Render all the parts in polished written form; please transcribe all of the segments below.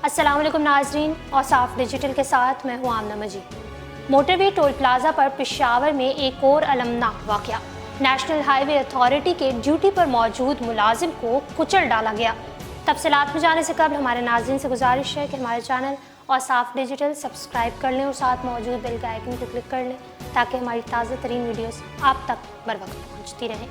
अस्सलाम वालेकुम नाजरीन, औसाफ डिजिटल के साथ मैं हूँ आमना मजीद। मोटरवे टोल प्लाजा पर पेशावर में एक और अलमनाक वाक़या। नेशनल हाईवे अथॉरिटी के ड्यूटी पर मौजूद मुलाजिम को कुचल डाला गया। तफसीलात में जाने से कबल हमारे नाज़रीन से गुजारिश है कि हमारे चैनल औसाफ डिजिटल सब्सक्राइब कर लें और साथ मौजूद बेल के आइकन को क्लिक कर लें ताकि हमारी ताज़ा तरीन वीडियोस आप तक बर वक्त पहुँचती रहें।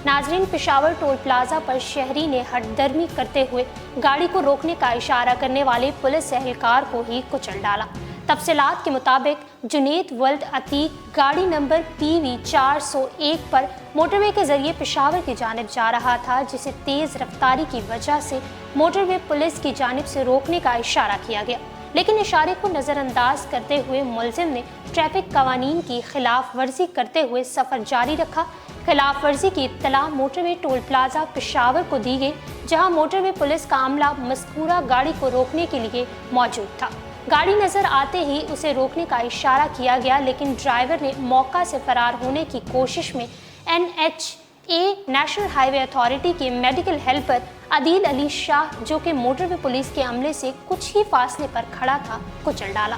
नाजरीन, पेशावर टोल प्लाजा पर शहरी ने हटदर्मी करते हुए गाड़ी को रोकने का इशारा करने वाले पुलिस एहलकार को ही कुचल डाला। तफसीलात के मुताबिक जुनेद वल्द अतीक गाड़ी नंबर PV 401 पर मोटरवे के जरिए पेशावर की जानिब जा रहा था, जिसे तेज़ रफ्तारी की वजह से मोटरवे पुलिस की जानिब से रोकने का इशारा किया गया, लेकिन इशारे को नज़रअंदाज करते हुए मुलजिम ने ट्रैफिक कवानीन की खिलाफ वर्जी करते हुए सफ़र जारी रखा। खिलाफ वर्जी की इत्तला मोटरवे टोल प्लाजा पेशावर को दी गई, जहां मोटरवे पुलिस का अमला मज़कूरा गाड़ी को रोकने के लिए मौजूद था। गाड़ी नज़र आते ही उसे रोकने का इशारा किया गया, लेकिन ड्राइवर ने मौका से फरार होने की कोशिश में NHA नेशनल हाईवे अथॉरिटी के मेडिकल हेल्पर आदिल अली शाह, जो कि मोटरवे पुलिस के अमले से कुछ ही फासले पर खड़ा था, कुचल डाला।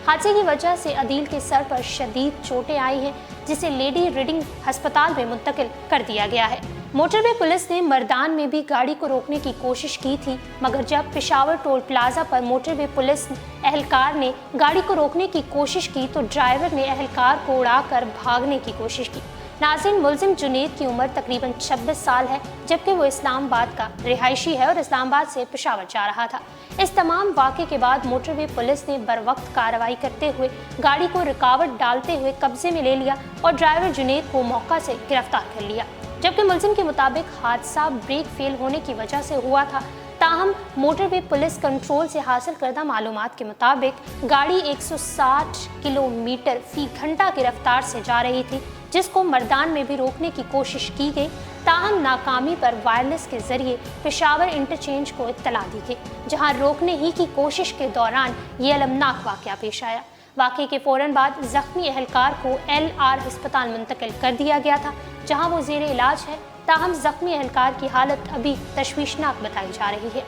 हादसे की वजह से अदील के सर पर शदीद चोटें आई हैं, जिसे लेडी रीडिंग अस्पताल में मुंतकिल कर दिया गया है। मोटरवे पुलिस ने मर्दान में भी गाड़ी को रोकने की कोशिश की थी, मगर जब पेशावर टोल प्लाजा पर मोटरवे पुलिस एहलकार ने गाड़ी को रोकने की कोशिश की तो ड्राइवर ने एहलकार को उड़ाकर भागने की कोशिश की। नाज़रीन, मुलजिम जुनेद की उम्र तकरीबन 26 साल है, जबकि वो इस्लामाबाद का रिहायशी है और इस्लामाबाद से पेशावर जा रहा था। इस तमाम वाक़े के बाद मोटरवे पुलिस ने बरवक्त कार्रवाई करते हुए गाड़ी को रुकावट डालते हुए कब्जे में ले लिया और ड्राइवर जुनेद को मौका से गिरफ्तार कर लिया, जबकि मुलजिम के मुताबिक हादसा ब्रेक फेल होने की वजह से हुआ था। ताहम मोटरवे पुलिस कंट्रोल से हासिल करदा मालूमात के मुताबिक गाड़ी 160 किलोमीटर फी घंटा की रफ्तार से जा रही थी, जिसको मर्दान में भी रोकने की कोशिश की गई। ताहम नाकामी पर वायरलेस के जरिए पेशावर इंटरचेंज को इत्तला दी गई, जहां रोकने ही की कोशिश के दौरान ये अलमनाक वाक़या पेश आया। वाक़े के फ़ौरन बाद ज़ख्मी एहलकार को LR अस्पताल मुंतकिल कर दिया गया था, जहां वो ज़ेरे इलाज है। ताहम ज़ख्मी एहलकार की हालत अभी तशवीशनाक बताई जा रही है।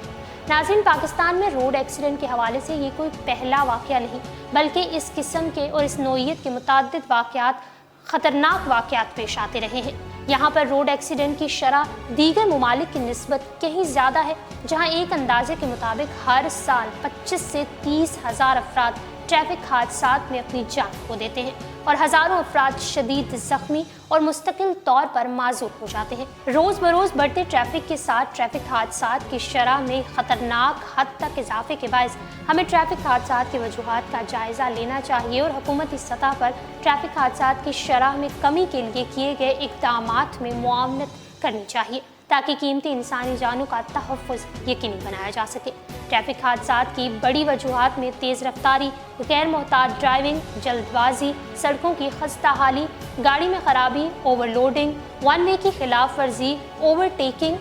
नाज़रीन, पाकिस्तान में रोड एक्सीडेंट के हवाले से ये कोई पहला वाक़या नहीं, बल्कि इस किस्म के और इस नौइयत के मुतअद्दिद वाक़यात ख़तरनाक वाक़यात पेश आते रहे हैं। यहाँ पर रोड एक्सीडेंट की शरह दीगर ममालिक की निस्बत कहीं ज़्यादा है, जहाँ एक अंदाजे के मुताबिक हर साल 25 से 30 हज़ार अफराद ट्रैफिक हादसात में अपनी जान खो देते हैं और हज़ारों अफराद शदीद ज़ख्मी और मुस्तकिल तौर पर माजूर हो जाते हैं। रोज़ बरोज़ बढ़ते ट्रैफिक के साथ ट्रैफिक हादसात की शरह में ख़तरनाक हद तक इजाफे के बायस हमें ट्रैफिक हादसात की वजूहात का जायज़ा लेना चाहिए और हुकूमती सतह पर ट्रैफिक हादसात की शरह में कमी के लिए किए गए इक़दामात में मुआवनत करनी चाहिए, ताकि कीमती इंसानी जानों का तहफ़्फ़ुज़ यकीनी बनाया जा सके। ट्रैफिक हादसात की बड़ी वजूहात में तेज़ रफ्तारी, गैर मोहतात ड्राइविंग, जल्दबाजी, सड़कों की खस्ता हाली, गाड़ी में खराबी, ओवरलोडिंग, वन वे की खिलाफ वर्जी, ओवरटेकिंग,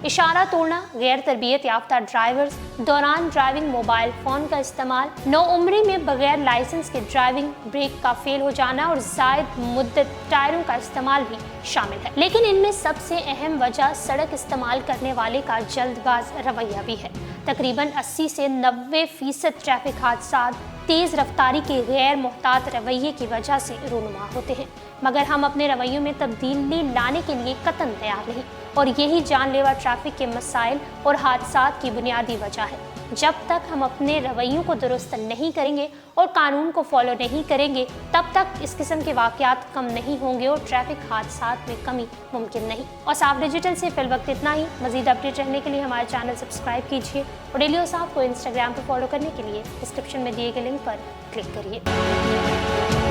इशारा तोड़ना, गैर तरबियत याफ्ता ड्राइवर्स, दौरान ड्राइविंग मोबाइल फ़ोन का इस्तेमाल, नौउम्री में बगैर लाइसेंस के ड्राइविंग, ब्रेक का फेल हो जाना और ज़ायद मुद्दत टायरों का इस्तेमाल भी शामिल है। लेकिन इनमें सबसे अहम वजह सड़क इस्तेमाल करने वाले का जल्दबाज रवैया भी है। तकरीबन 80 से 90% ट्रैफिक हादसात तेज़ रफ्तारी के गैर मोहतात रवैये की वजह से रूनुमा होते हैं, मगर हम अपने रवैयों में तब्दीली लाने के लिए कतन तैयार नहीं, और यही जानलेवा ट्रैफिक के मसाइल और हादसात की बुनियादी वजह है। जब तक हम अपने रवैयों को दुरुस्त नहीं करेंगे और कानून को फॉलो नहीं करेंगे, तब तक इस किस्म के वाक़यात कम नहीं होंगे और ट्रैफिक हादसात में कमी मुमकिन नहीं। औसाफ डिजिटल से फिल वक्त इतना ही। मज़ीद अपडेट रहने के लिए हमारे चैनल सब्सक्राइब कीजिए और डेली औसाफ को इंस्टाग्राम पर फॉलो करने के लिए डिस्क्रिप्शन में दिए गए लिंक पर क्लिक करिए।